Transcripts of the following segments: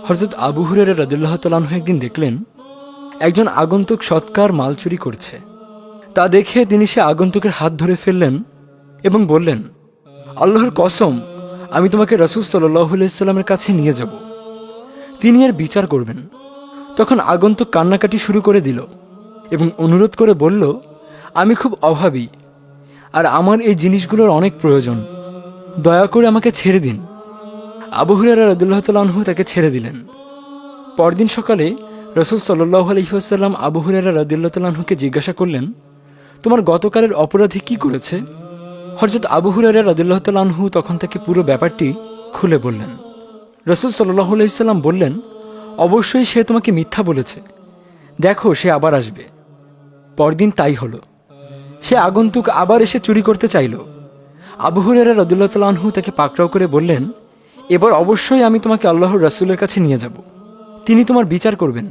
হযরত আবু হুরায়রা রাদিয়াল্লাহু তাআলা আনহু একদিন দেখলেন একজন আগন্তুক সৎকার মাল চুরি করছে। তা দেখে তিনি সে আগন্তুকের হাত ধরে ফেললেন এবং বললেন, আল্লাহর কসম, আমি তোমাকে রাসূল সাল্লাল্লাহু আলাইহি সাল্লামের কাছে নিয়ে যাব, তিনি এর বিচার করবেন। তখন আগন্তুক কান্নাকাটি শুরু করে দিল এবং অনুরোধ করে বলল, আমি খুব অভাবী আর আমার এই জিনিসগুলোর অনেক প্রয়োজন, দয়া করে আমাকে ছেড়ে দিন। আবু হুরায়রা রাদিয়াল্লাহু তাআলা আনহু তাকে ছেড়ে দিলেন। পরদিন সকালে রাসূল সাল্লাল্লাহু আলাইহি ওয়াসাল্লাম আবু হুরায়রা রাদিয়াল্লাহু তাআলা আনহুকে জিজ্ঞাসা করলেন, তোমার গতকালের অপরাধী কি করেছে? হযরত আবু হুরায়রা রাদিয়াল্লাহু তাআলা আনহু তখন তাকে পুরো ব্যাপারটি খুলে বললেন। রাসূল সাল্লাল্লাহু আলাইহি ওয়াসাল্লাম বললেন, অবশ্যই সে তোমাকে মিথ্যা বলেছে, দেখো সে আবার আসবে। পরদিন তাই হলো, সে আগন্তুক আবার এসে চুরি করতে চাইল। আবু হুরায়রা রাদিয়াল্লাহু তাআলা আনহু তাকে পাকড়াও করে বললেন, এবার অবশ্যই আমি তোমাকে আল্লাহর রাসূলের কাছে নিয়ে যাব, তিনি তোমার বিচার করবেন।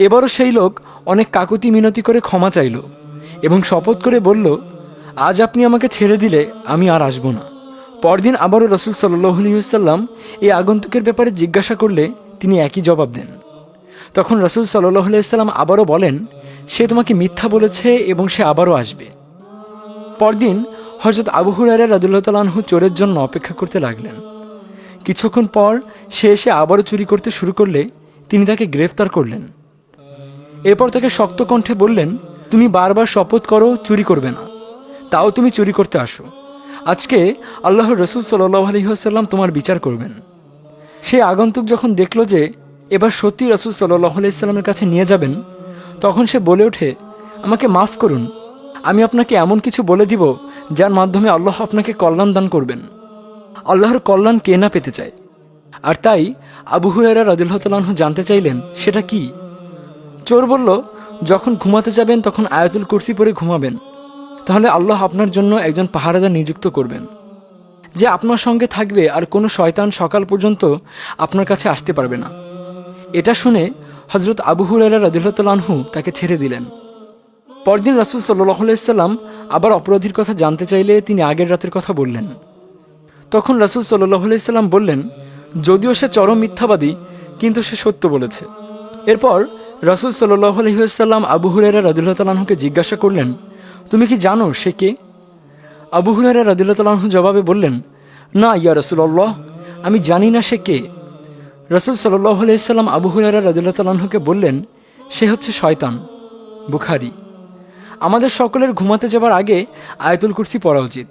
এবারও সেই লোক অনেক কাকুতি মিনতি করে ক্ষমা চাইল এবং শপথ করে বলল, আজ আপনি আমাকে ছেড়ে দিলে আমি আর আসব না। পরদিন আবারও রাসূল সাল্লাল্লাহু আলাইহি ওয়াসাল্লাম এই আগন্তুকের ব্যাপারে জিজ্ঞাসা করলে তিনি একই জবাব দেন। তখন রাসূল সাল্লাল্লাহু আলাইহি ওয়াসাল্লাম আবারও বলেন, সে তোমাকে মিথ্যা বলেছে এবং সে আবারও আসবে। পরদিন হযরত আবু হুরায়রা রাদিয়াল্লাহু তাআলা আনহু চোরের জন্য অপেক্ষা করতে লাগলেন। কিছুক্ষণ পর সে এসে আবারও চুরি করতে শুরু করলে তিনি তাকে গ্রেফতার করলেন। এরপর তাকে শক্ত কণ্ঠে বললেন, তুমি বারবার শপথ করো চুরি করবে না, তাও তুমি চুরি করতে আসো। আজকে আল্লাহর রাসূল সাল্লাল্লাহু আলাইহি ওয়াসাল্লাম তোমার বিচার করবেন। সেই আগন্তুক যখন দেখল যে এবার সত্যি রাসূল সাল্লাল্লাহু আলাইহি ওয়াসাল্লামের কাছে নিয়ে যাবেন, তখন সে বলে ওঠে, আমাকে মাফ করুন, আমি আপনাকে এমন কিছু বলে দিব যার মাধ্যমে আল্লাহ আপনাকে কল্যাণ দান করবেন। আল্লাহর কল্যাণ কে না পেতে চায়? আর তাই আবু হুরায়রা রাদিয়াল্লাহু তাআলা আনহু জানতে চাইলেন, সেটা কি? চোর বলল, যখন ঘুমাতে যাবেন তখন আয়াতুল কুরসি পড়ে ঘুমাবেন, তাহলে আল্লাহ আপনার জন্য একজন পাহারাদার নিযুক্ত করবেন, যে আপনার সঙ্গে থাকবে আর কোনো শয়তান সকাল পর্যন্ত আপনার কাছে আসতে পারবে না। এটা শুনে হযরত আবু হুরায়রা রাদিয়াল্লাহু তাআলা আনহু তাকে ছেড়ে দিলেন। পরদিন রাসূল সাল্লাল্লাহু আলাইহি ওয়াসাল্লাম আবার অপরাধীর কথা জানতে চাইলে তিনি আগের রাতের কথা বললেন। তখন রাসূল সাল্লাল্লাহু আলাইহি ওয়াসাল্লাম বললেন, যদিও সে চরম মিথ্যাবাদী, কিন্তু সে সত্য বলেছে। এরপর রাসূল সাল্লাল্লাহু আলাইহি ওয়াসাল্লাম আবু হুরায়রা রাদিয়াল্লাহু তাআলা আনহুকে জিজ্ঞাসা করলেন, তুমি কি জানো সে কে? আবু হুরায়রা রাদিয়াল্লাহু তাআলা আনহু জবাবে বললেন, না ইয়া রাসূলুল্লাহ, আমি জানি না সে কে। রাসূল সাল্লাল্লাহু আলাইহি ওয়াসাল্লাম আবু হুরায়রা রাদিয়াল্লাহু তাআলা আনহুকে বললেন, সে হচ্ছে শয়তান। বুখারী। আমাদের সকলের ঘুমাতে যাবার আগে আয়াতুল কুরসি পড়া উচিত।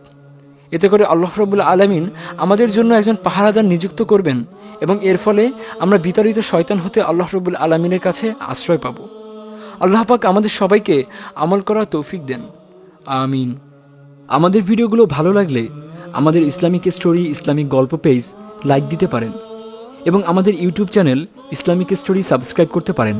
এতে করে আল্লাহ রাব্বুল আলামিন আমাদের জন্য একজন পাহারাদার নিযুক্ত করবেন এবং এর ফলে আমরা বিতাড়িত শয়তান হতে আল্লাহ রাব্বুল আলামিনের কাছে আশ্রয় পাব। আল্লাহ পাক আমাদের সবাইকে আমল করার তৌফিক দেন, আমিন। আমাদের ভিডিওগুলো ভালো লাগলে আমাদের ইসলামিক স্টোরি ইসলামিক গল্প পেজ লাইক দিতে পারেন এবং আমাদের YouTube channel Islamic story subscribe করতে পারেন।